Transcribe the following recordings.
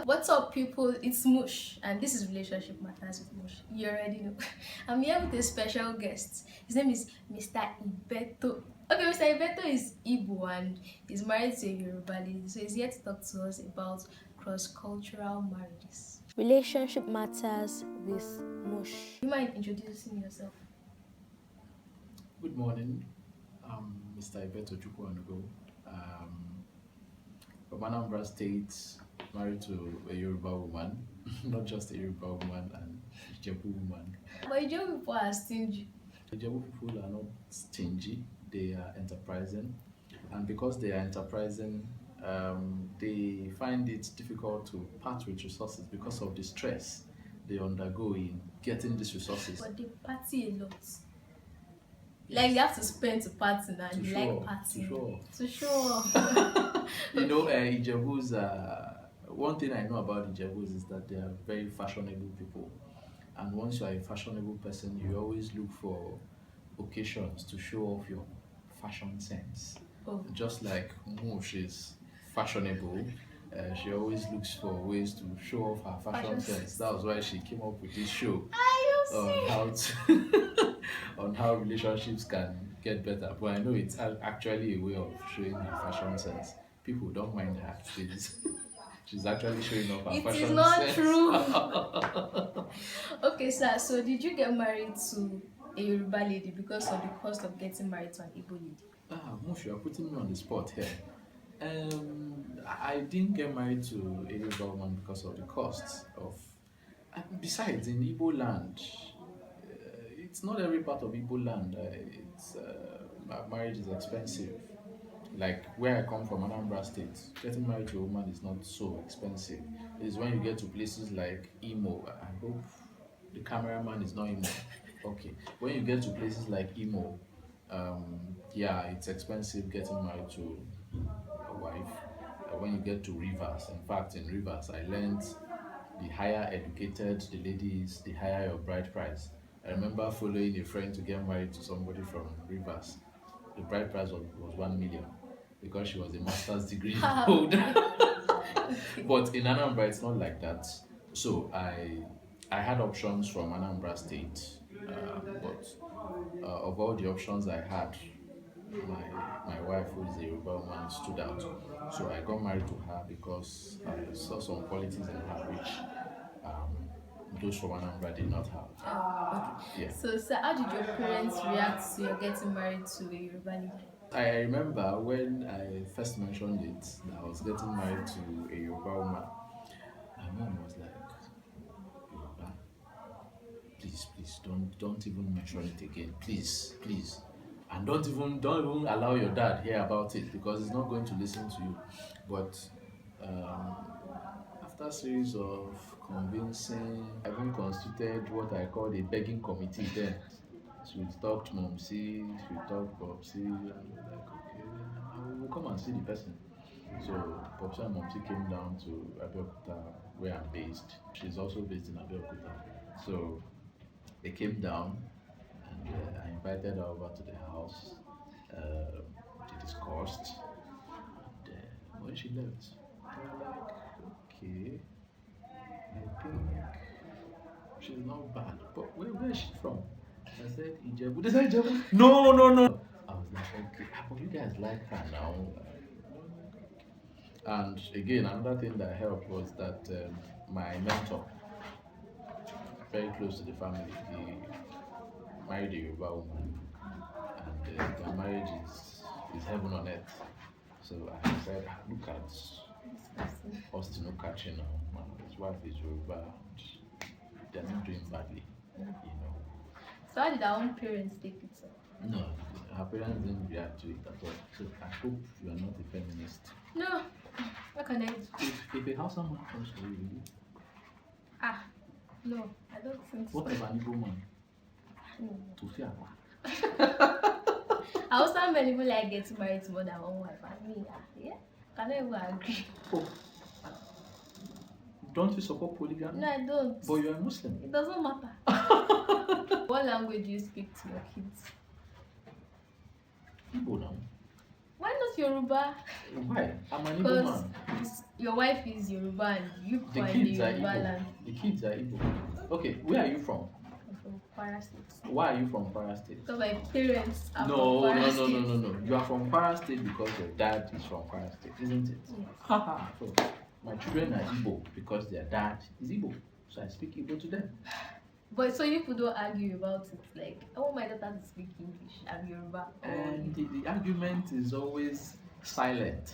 What's up, people? It's Mush, and this is Relationship Matters with Mush. You already know. I'm here with a special guest. His name is Mr. Ibeto. Okay, Mr. Ibeto is Igbo and he's married to a Yoruba lady, so he's here to talk to us about cross-cultural marriages. Relationship Matters with Mush. Do you mind introducing yourself? Good morning. I'm Mr. Ibeto Chukwu. From Anambra State, married to a Yoruba woman, not just a Yoruba woman, and Ijebu woman. But Ijebu people are stingy. Ijebu people are not stingy, they are enterprising. And because they are enterprising, they find it difficult to part with resources because of the stress they undergo in getting these resources. But they party a lot. Like they have to spend to party and they like partying. To show. You know, Ijebus, one thing I know about Ijebus is that they are very fashionable people. And once you are a fashionable person, you always look for occasions to show off your fashion sense. Oh. Just like Mush is fashionable, she always looks for ways to show off her fashion sense. That was why she came up with this show on how relationships can get better. But I know it's actually a way of showing her fashion sense. People don't mind her. She's actually showing off her fashion sense. It is not true. Okay, sir. So did you get married to a Yoruba lady because of the cost of getting married to an Igbo lady? Mush, you are putting me on the spot here. I didn't get married to a Yoruba woman because of the costs of. Besides, in Igbo land, it's not every part of Igbo land. Marriage is expensive. Like where I come from, Anambra State, getting married to a woman is not so expensive. It's when you get to places like Imo. I hope the cameraman is not Imo. Okay. When you get to places like Imo, yeah, it's expensive getting married to a wife. When you get to Rivers, in fact, in Rivers, I learned the higher educated the lady is, the higher your bride price. I remember following a friend to get married to somebody from Rivers. The bride price was 1 million because she was a master's degree holder. But in Anambra, it's not like that. So I had options from Anambra State, but of all the options I had, my wife, who is a Yoruba woman, stood out. So I got married to her because I saw some qualities in her which those from Anambra did not have. Okay. Yeah. So, how did your parents react to your getting married to a Yoruba lady? I remember when I first mentioned it, that I was getting married to a Yoruba woman. My mom was like, Yoruba, please, don't even mention it again, please. And don't even allow your dad hear about it because he's not going to listen to you. But after a series of convincing, I even constituted what I called a begging committee then. So we talked Momsi, we talked Popsi, and we were like, okay, we'll come and see the person. So Popsi and Momsi came down to Abeokuta, where I'm based. She's also based in Abeokuta. So they came down and I invited her over to the house. They discussed. And when she left, they were like, okay, I think she's not bad. But where is she from? I said, Ijebu. They said, Ijebu. No. I was like, okay, but you guys like her now. And again, another thing that helped was that my mentor, very close to the family, he married a Yoruba woman. And their marriage is heaven on earth. So I said, look at Austin Okachi now. His wife is Yoruba. They're not doing badly, you know. So how did our own parents take it? No, her parents didn't react to it at all. So I hope you are not a feminist. No. What can I do? If a Hausa man comes to you, no, I don't think so. What if an Igbo man? No. To fear. Hausa men even like getting married to more than one wife. And me, yeah, can I even agree? Oh. Don't you support polygamy? No, I don't. But you are Muslim. It doesn't matter. What language do you speak to your kids? Igbo now. Why not Yoruba? Why? I'm an Igbo man. your wife is Yoruba and you The people are in the kids are Yoruba Igbo. land. The kids are Igbo. Okay, where are you from? I'm from Kwara State. Why are you from Kwara State? Because my parents are from No, Kwara no, no, no, State. no, no. You are from Kwara State because your dad is from Kwara State, isn't it? Yes. Haha. So my children are Igbo because their dad is Igbo. So I speak Igbo to them. But so you people don't argue about it. Like, I want my daughter to speak English. I'm Yoruba. And the argument is always silent.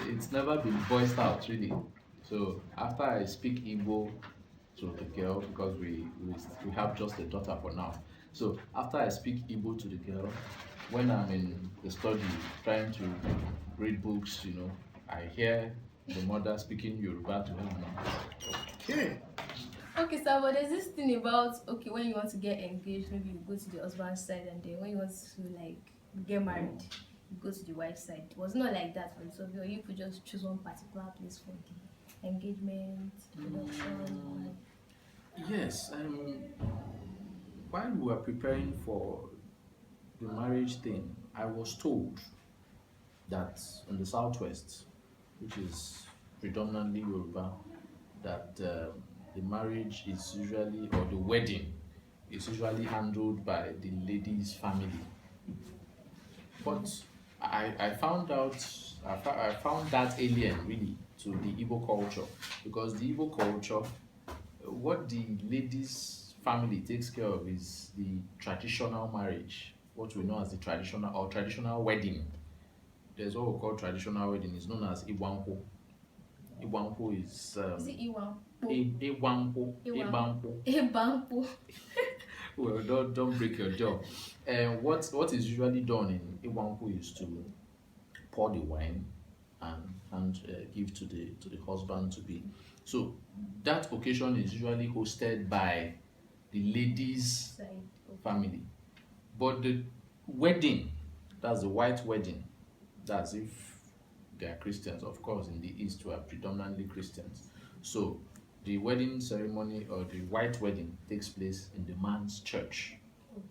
It's never been voiced out really. So after I speak Igbo to the girl, because we have just a daughter for now. So after I speak Igbo to the girl, when I'm in the study trying to read books, I hear the mother speaking Yoruba to her. And I'm like, okay. Okay, sir, but there's this thing about, okay, when you want to get engaged, maybe you go to the husband's side, and then when you want to, like, get married, you go to the wife's side. It was not like that for some people. You could just choose one particular place for the engagement, production. Yes, while we were preparing for the marriage thing, I was told that in the southwest, which is predominantly Yoruba, that the marriage is usually, or the wedding is usually handled by the lady's family. But I found out, I found that alien really to the Igbo culture, because the Igbo culture, what the lady's family takes care of is the traditional marriage, what we know as the traditional wedding. There's what we call traditional wedding. It's known as Iwanko. Iwanko Is it Iwan? Iwanko. Iwanko. Ibanpo. Well, don't break your jaw. What is usually done in Iwanko is to pour the wine and give to the husband to be. So that occasion is usually hosted by the lady's Side. Okay. family. But the wedding, that's the white wedding, that's if they are Christians. Of course, in the East, we are predominantly Christians. So the wedding ceremony or the white wedding takes place in the man's church. Okay.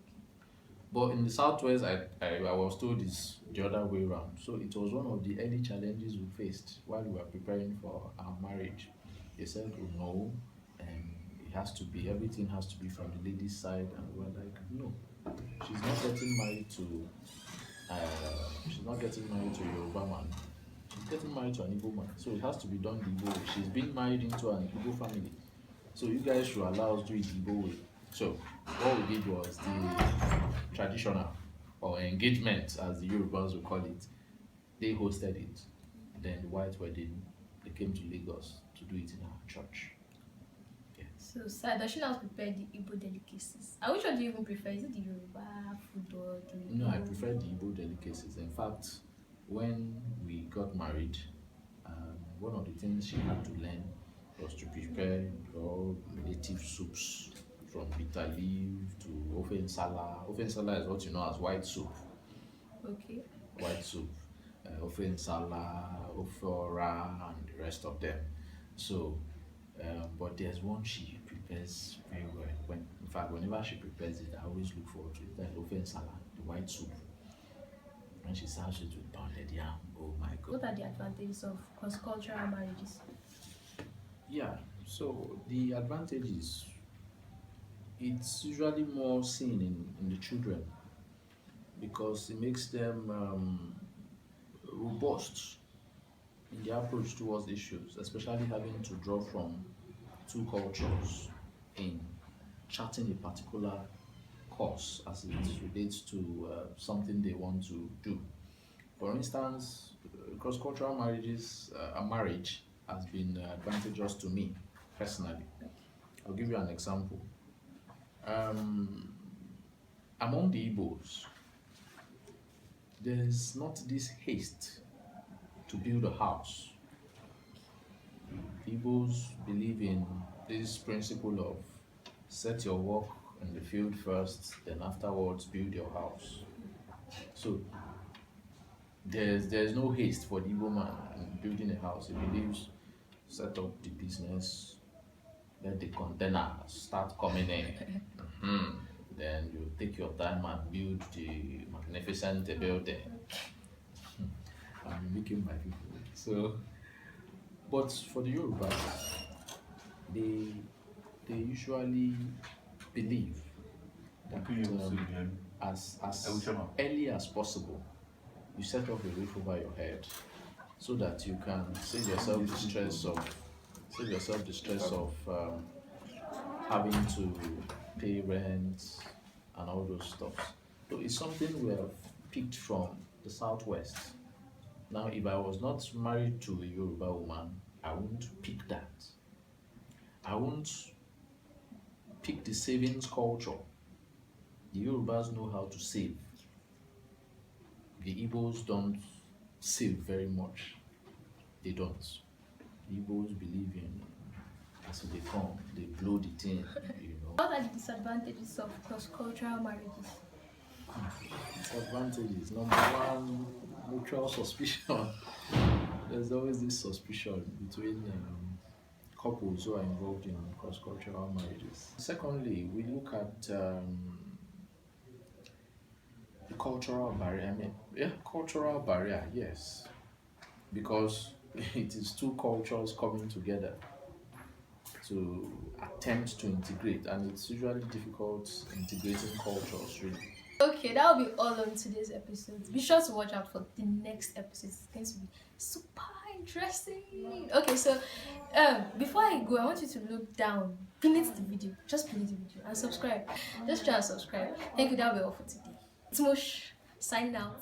But in the Southwest, I was told it's the other way around. So it was one of the early challenges we faced while we were preparing for our marriage. They said, oh no, everything has to be from the lady's side. And we were like, no, she's not getting married to a Yoruba man. She's getting married to an Igbo man. So it has to be done the Igbo way. She's being married into an Igbo family. So you guys should allow us to do it the Igbo way. So what we did was the traditional, or engagement as the Yorubas would call it. They hosted it. Then the white wedding, they came to Lagos to do it in our church. Yeah. So, sir, does she not prepare the Igbo delicacies? And which one do you even prefer? Is it the Yoruba food or the No, I Igbo? prefer the Igbo delicacies. In fact, when we got married, one of the things she had to learn was to prepare all native soups, from bitter leaf to ofe nsala. Ofe nsala is what you know as white soup. Okay. White soup, ofe nsala, ofe ora, and the rest of them. So, but there's one she prepares very well. In fact, whenever she prepares it, I always look forward to it. That ofe nsala, the white soup. When she serves it with pounded yam, oh my God. What are the advantages of cross-cultural marriages? Yeah, so the advantages, it's usually more seen in the children, because it makes them robust in their approach towards issues, especially having to draw from two cultures in charting a particular course as it relates to something they want to do. For instance, cross-cultural marriage has been advantageous to me personally. I'll give you an example. Among the Igbos, there's not this haste to build a house. Igbos believe in this principle of set your work in the field first, then afterwards build your house. So there's no haste for the Igbo man in building a house. He believes set up the business, let the containers start coming in. Then you take your time and build the magnificent building. I'm making my people. So But for the Yorubas, they they usually believe that as early as possible, you set up a roof over your head so that you can save yourself the stress of having to pay rent and all those stuff. So it's something we have picked from the southwest. Now, if I was not married to a Yoruba woman, I wouldn't pick that. I won't pick the savings culture. The Yorubas know how to save. The Igbos don't save very much. They don't. The Igbos believe in as they come, they blow the thing, you know. What are the disadvantages of cross-cultural marriages? Disadvantages. Number one, mutual suspicion. There's always this suspicion between couples who are involved in cross-cultural marriages. Secondly, we look at the cultural barrier. I mean, yeah, cultural barrier, yes, because it is two cultures coming together to attempt to integrate, and it's usually difficult integrating cultures, really. Okay, that will be all on today's episode. Be sure to watch out for the next episode. It's going to be super interesting. Okay, so before I go, I want you to look down, pin it the video, just pin it the video and subscribe. Just try and subscribe. Thank you. That will be all for today. It's Mush signing out.